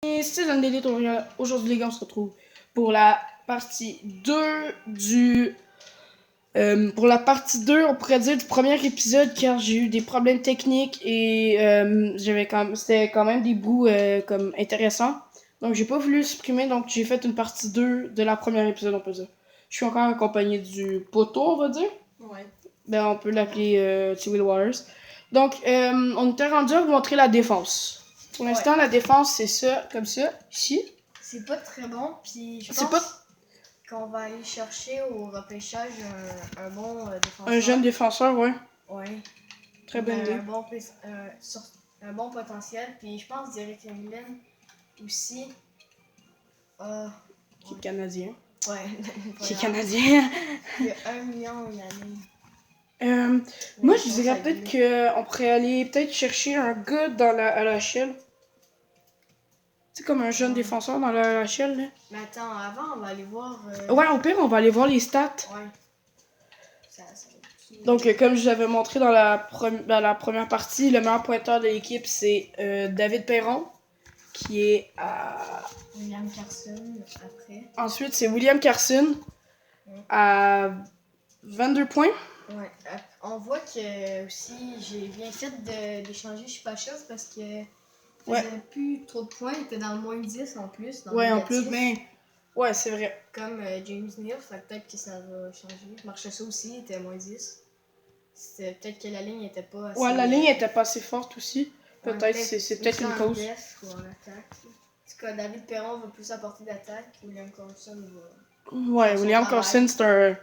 Et c'est dans le Daily Tutorial. Aujourd'hui, les gars, on se retrouve pour la partie 2 du. Pour la partie 2, on pourrait dire, du premier épisode, car j'ai eu des problèmes techniques et c'était quand même des bouts comme intéressants. Donc, j'ai pas voulu le supprimer, donc j'ai fait une partie 2 de la première épisode, on peut dire. Je suis encore accompagné du poteau, on va dire. Ouais. Ben, on peut l'appeler Will Waters. Donc, on était rendu à vous montrer la défense. Pour l'instant, la défense, c'est ça, comme ça, ici. C'est pas très bon, puis je C'est pense qu'on va aller chercher au repêchage un bon défenseur. Un jeune défenseur, ouais. Ouais. Très bonne idée. Un bon potentiel, puis je pense Derek Englund aussi. Qui est canadien. Ouais. Qui est canadien. Il y a 1 million une année. Moi, je dirais peut-être qu'on pourrait aller peut-être chercher un gars dans la LHL. C'est comme un jeune défenseur dans la LHL, là. Mais attends, avant, on va aller voir... Ouais, au pire, on va aller voir les stats. Ouais. Donc, comme je l'avais montré dans la première partie, le meilleur pointeur de l'équipe, c'est David Perron, qui est à... William Carson, après. Ensuite, c'est William Carson, à 22 points. Ouais, on voit que aussi j'ai bien fait d'échanger Chupachov parce que faisait plus trop de points, il était dans le moins 10 en plus. Dans ouais, le en plus, mais ouais, c'est vrai. Comme James Neal, fait peut-être que ça va changer. Marchessault aussi était moins 10. C'était peut-être que la ligne était pas assez. Ouais, la ligne était pas assez forte aussi. Peut-être, c'est peut-être une cause. Ou en attaque. En tout cas, David Perron va plus apporter d'attaque. William Carlson va. Ouais, William Carlson, c'est un.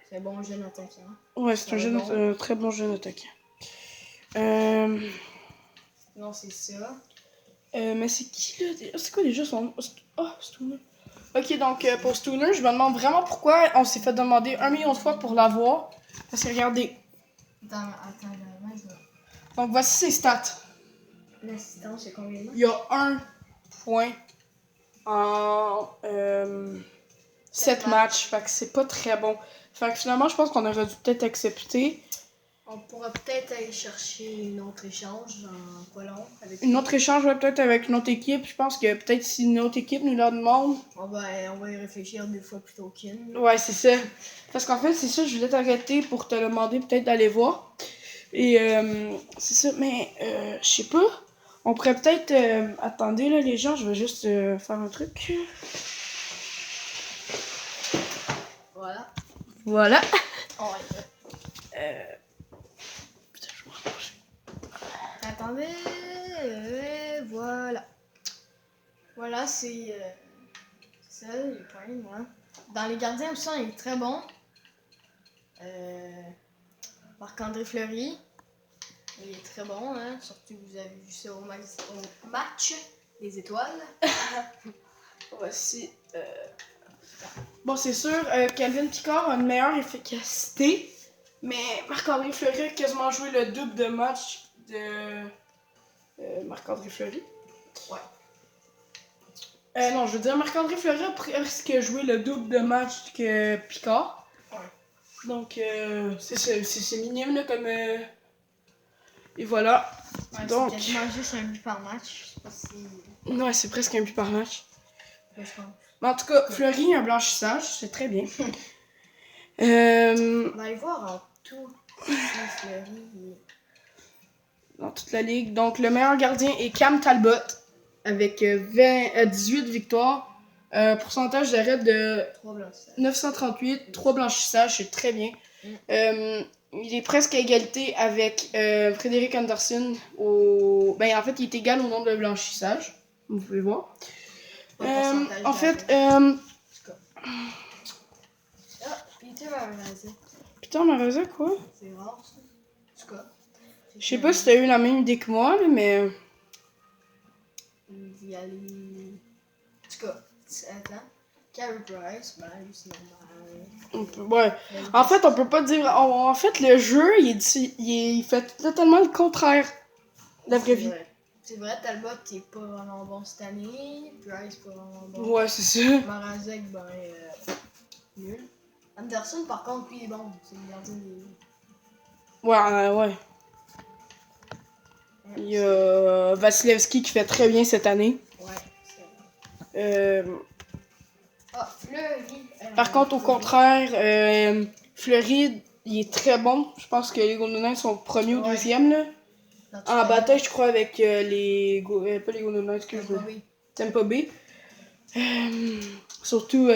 C'est un bon jeune attaquant. Ouais, c'est un très bon jeune attaquant. Non, c'est ça. Mais c'est qui là? C'est quoi déjà son. Oh, Stooner. Ok, donc pour Stooner, je me demande vraiment pourquoi on s'est fait demander 1 million de fois pour l'avoir. Parce que regardez. Attends, donc voici ses stats. L'assistance, c'est combien? Il y a 1 point en 7 matchs. Fait que c'est pas très bon. Fait que finalement, je pense qu'on aurait dû peut-être accepter. On pourra peut-être aller chercher une autre échange dans pas long. Une autre échange, ouais, peut-être avec une autre équipe. Je pense que peut-être si une autre équipe nous la demande. On va y réfléchir 2 fois plutôt qu'une. Ouais, c'est ça. Parce qu'en fait, c'est ça, je voulais t'arrêter pour te demander peut-être d'aller voir. Et c'est ça, mais je sais pas. On pourrait peut-être. Attendez, là, les gens, je vais juste faire un truc. Voilà. Voilà. Oh, Putain, je vais me rapprocher. attendez. Voilà. Voilà, c'est ça, les points, moi. Dans les gardiens aussi, il est très bon. Marc-André Fleury. Il est très bon, hein. Surtout vous avez vu ça au match des étoiles. Voici. Bon, c'est sûr, Calvin Picard a une meilleure efficacité. Mais Marc-André Fleury a quasiment joué le double de match de Marc-André Fleury. Ouais. Non, je veux dire, Marc-André Fleury a presque joué le double de match que Picard. Ouais. Donc, c'est minime, là, comme. Et voilà. Ouais, donc. C'est quasiment juste un but par match. Je sais pas si. Ouais, c'est presque un but par match. Je pense. Mais en tout cas, Fleury, un blanchissage, c'est très bien. On va aller voir en tout. Fleury. Dans toute la ligue. Donc, le meilleur gardien est Cam Talbot, avec 18 victoires. Pourcentage d'arrêt de 938, 3 blanchissages, c'est très bien. Il est presque à égalité avec Frédéric Anderson. Ben, en fait, il est égal au nombre de blanchissages. Vous pouvez voir. En fait, Peter Maraza, quoi? C'est rare, ça. En tout cas. Je sais pas si t'as eu la même idée que moi, là, mais. Il y a les. En tout cas, attends. Carey Price, ben lui c'est normal. Ouais. En fait, on peut pas dire. En fait, le jeu, il fait totalement le contraire de la vraie vie. C'est vrai, Talbot est pas vraiment bon cette année. Price pas vraiment bon. Ouais, c'est ça. Marazek, ben. Nul. Anderson, par contre, lui est bon. C'est le gardien des. Ouais. Il y a Vasilevski qui fait très bien cette année. Ouais, Ah, Fleury. Par contre, au contraire, Fleury, il est très bon. Je pense que les Golden Knights sont premiers ou deuxième, là. En bataille, je crois, avec les... pas les Golden Knights, excuse-moi. Tampa Bay. Surtout,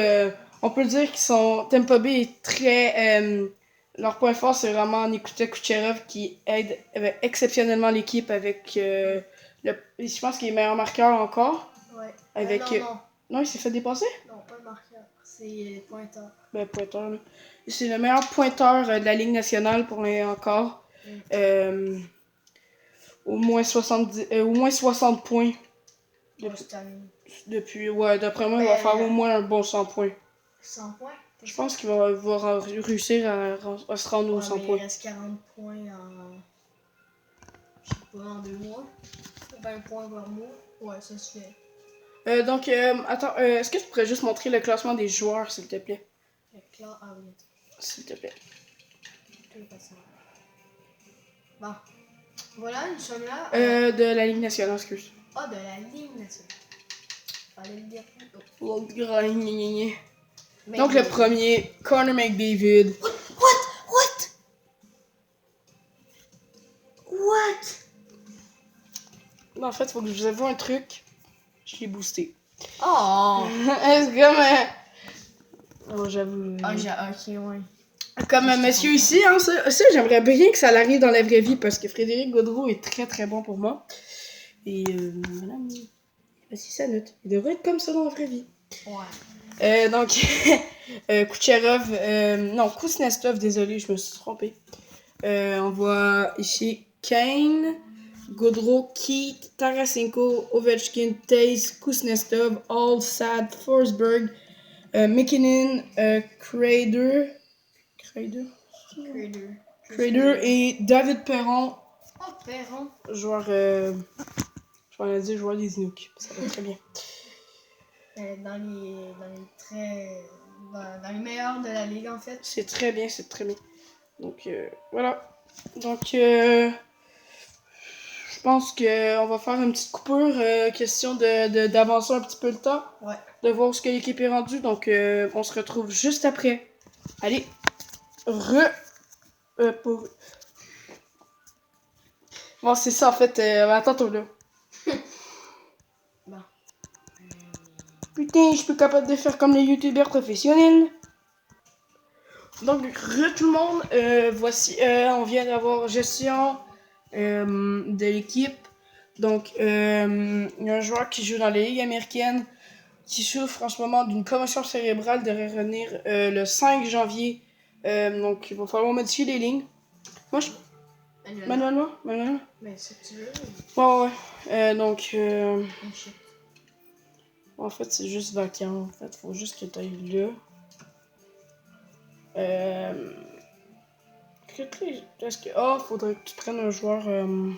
on peut dire qu'ils sont... Tampa Bay est très... leur point fort, c'est vraiment Nikita Kucherov qui aide exceptionnellement l'équipe avec... je pense qu'il est meilleur marqueur encore. Ouais. Avec, non. Non, il s'est fait dépasser? Non, pas le marqueur. C'est pointeur. Ben, pointeur, là. C'est le meilleur pointeur de la Ligue nationale pour encore. Au moins 60 points. Depuis, ouais, d'après moi, il va faire au moins un bon 100 points. 100 points? Je pense qu'il va réussir à se rendre aux 100 points. Il reste 40 points en... Je sais pas, en 2 mois. 20 points par mois. Ouais, ça se fait. Donc, attends, est-ce que tu pourrais juste montrer le classement des joueurs, s'il te plaît? Ah oui. S'il te plaît. Bon. Voilà, nous sommes là. De la Ligue nationale, excuse. Ah, de la Ligue nationale. Fallait le dire plus tôt. Donc, le premier, Connor McDavid. What? En fait, il faut que je vous avoue un truc. Je l'ai boosté. Oh! C'est comme... Oh, j'avoue. Ok, ouais. Comme monsieur ici, hein, ça j'aimerais bien que ça arrive dans la vraie vie parce que Frédéric Gaudreau est très très bon pour moi. Et voilà, voici sa note. Il devrait être comme ça dans la vraie vie. Ouais. Donc, Kucherov, non, Kuznetsov, désolé, je me suis trompée. On voit ici Kane, Gaudreau, Keith, Tarasenko, Ovechkin, Taze, Kuznetsov, Hall, Sad, Forsberg, McKinnon, Crader et David Perron. Oh, Perron. Joueur, je vais dire joueur des Inuks. Ça va très bien. Dans les meilleurs de la ligue, en fait. C'est très bien, c'est très bien. Donc, voilà. Donc, je pense qu'on va faire une petite coupure, question d'avancer un petit peu le temps. Ouais. De voir ce que l'équipe est rendue. Donc, on se retrouve juste après. Allez, Bon, c'est ça, en fait. Attends, là. Bon. Putain, je suis plus capable de faire comme les youtubeurs professionnels. Donc, tout le monde, voici, on vient d'avoir gestion de l'équipe. Donc, il y a un joueur qui joue dans la Ligue américaine qui souffre en ce moment d'une commotion cérébrale, devrait revenir le 5 janvier. Donc, il va falloir modifier les lignes. Moi, je... Manuellement? Mais si tu veux. Ouais. Donc, en fait, c'est juste vacant. En fait, faut juste que tu ailles là. Est-ce que... faudrait que tu prennes un joueur... Mais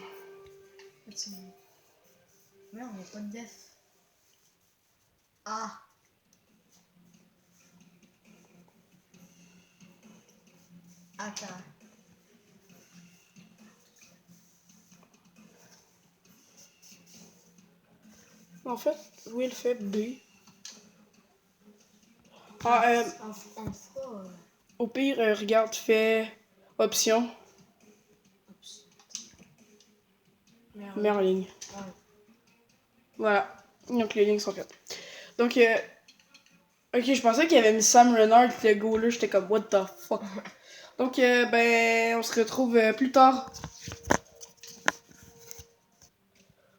on n'a pas de def. Ah! Attends. En fait, Will fait B. On fera... Au pire, regarde, fais option. Meilleure ligne. Ouais. Voilà. Donc, les lignes sont faites. Donc, ok, je pensais qu'il avait mis Sam Renard, le goaler. J'étais comme, what the fuck. Donc, on se retrouve plus tard.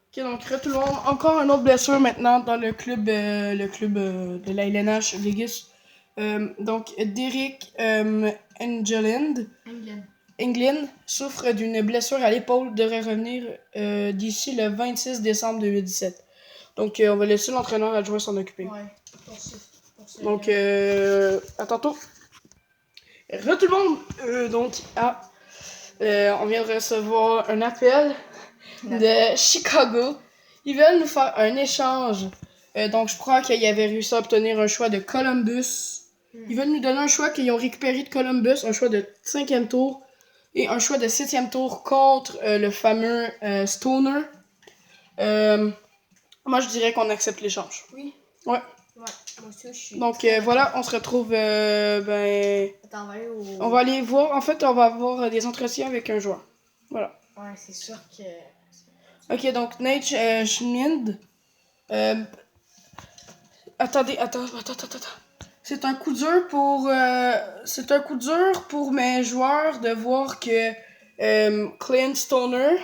Ok, donc, tout le monde. Encore une autre blessure maintenant dans le club de la LNH Vegas. Donc, Derek Englund souffre d'une blessure à l'épaule, devrait revenir d'ici le 26 décembre 2017. Donc, on va laisser l'entraîneur adjoint s'en occuper. Ouais, donc, à tantôt. Tout le monde! Donc, on vient de recevoir un appel de Chicago. Ils veulent nous faire un échange. Donc, je crois qu'ils avaient réussi à obtenir un choix de Columbus. Ils veulent nous donner un choix qu'ils ont récupéré de Columbus, un choix de 5e tour et un choix de 7e tour contre le fameux Stoner. Moi, je dirais qu'on accepte l'échange. Oui. Ouais. Ouais, moi aussi, je suis. Donc très voilà, on se retrouve. Attends, on va aller au. On va aller voir. En fait, on va avoir des entretiens avec un joueur. Voilà. Ouais, c'est sûr que. Ok, donc Nate Schmind. Attends. C'est un coup dur pour. C'est un coup dur pour mes joueurs de voir que Clint Stoner.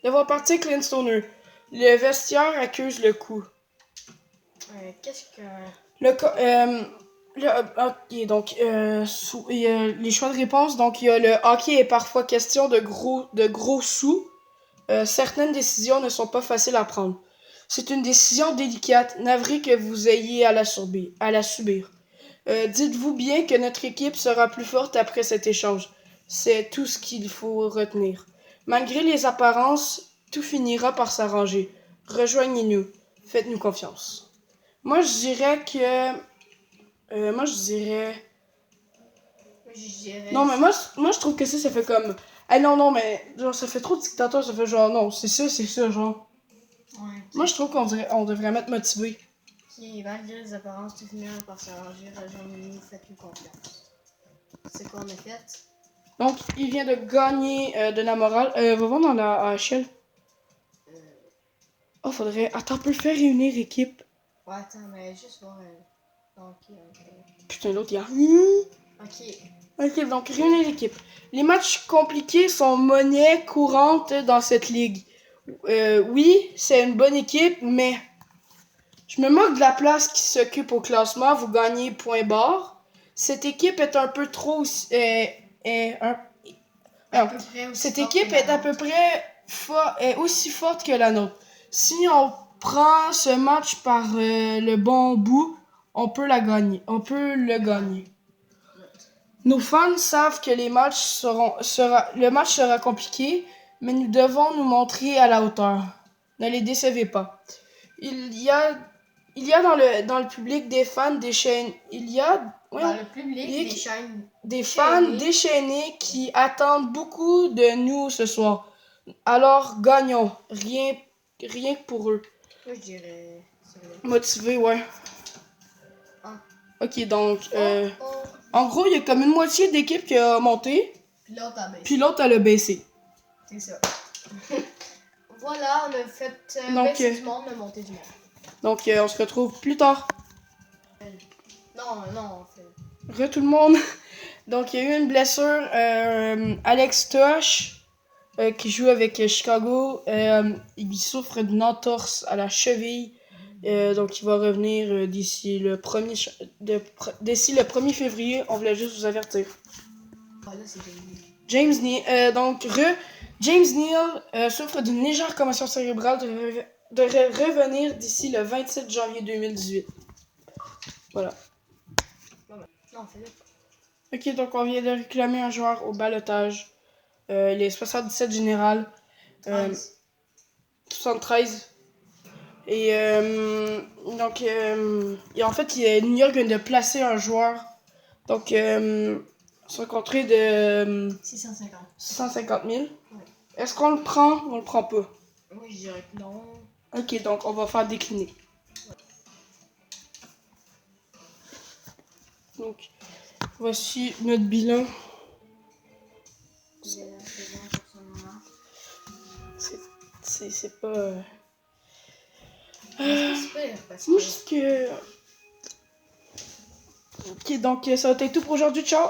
De voir partir Clint Stoner. Le vestiaire accuse le coup. Qu'est-ce que. Ok, donc il y a les choix de réponse. Donc il y a le hockey est parfois question de gros sous. Certaines décisions ne sont pas faciles à prendre. C'est une décision délicate, navré que vous ayez à la subir. Dites-vous bien que notre équipe sera plus forte après cet échange. C'est tout ce qu'il faut retenir. Malgré les apparences, tout finira par s'arranger. Rejoignez-nous. Faites-nous confiance. Moi, je dirais que... moi, je dirais... Je dirais. Non, mais moi, je trouve que ça fait comme... Ah non, mais genre, ça fait trop dictateur, ça fait genre, non, c'est ça, genre. Ouais. Moi, je trouve on devrait mettre motivé. Qui, malgré les apparences, tout finira par s'arranger. Rejoignez-nous, faites-nous confiance. C'est quoi on a fait? Donc, il vient de gagner de la morale. Va voir dans la AHL. Oh, faudrait... Attends, on peut le faire réunir équipe. Ouais, attends, mais juste voir. Ok. Putain, l'autre, il y a... Ok. Ok, donc réunir l'équipe. Les matchs compliqués sont monnaie courante dans cette ligue. Oui, c'est une bonne équipe, mais je me moque de la place qui s'occupe au classement. Vous gagnez point barre. Cette équipe est un peu trop... À peu près aussi Cette forte équipe que la est à peu nôtre. près est aussi forte que la nôtre. Si on prend ce match par le bon bout, on peut la gagner. On peut le gagner. Nos fans savent que le match sera compliqué, mais nous devons nous montrer à la hauteur. Ne les décevez pas. Il y a dans le public des fans déchaînés. Dans le public, des chaînes. Des fans déchaînés qui attendent beaucoup de nous ce soir. Alors gagnons. Rien que pour eux. Moi, je dirais. Motivé, ouais. Ah. Ok, donc en gros, il y a comme une moitié d'équipe qui a monté, Puis l'autre a baissé. puis l'autre elle a baissé. C'est ça. Voilà, on a fait Donc, baisser du monde, mais monter du monde. Donc on se retrouve plus tard. Non, on fait. Re tout le monde. Donc il y a eu une blessure. Alex Tosh, qui joue avec Chicago, il souffre d'une entorse à la cheville. Donc il va revenir d'ici le 1er février. On voulait juste vous avertir. Ah, là, c'est James Neal, James Neal souffre d'une légère commotion cérébrale de revenir d'ici le 27 janvier 2018. Voilà. Non, on fait. Ok, donc on vient de réclamer un joueur au ballottage. Il est 77 général. 73. Et donc, en fait, New York vient de placer un joueur. Donc, sur un contrat de 650 000. Ouais. Est-ce qu'on le prend ou on le prend pas? Moi, je dirais que non. Ok, donc on va faire décliner. Ouais. Donc, voici notre bilan. C'est pas... Parce que... Ok, donc ça a été tout pour aujourd'hui. Ciao!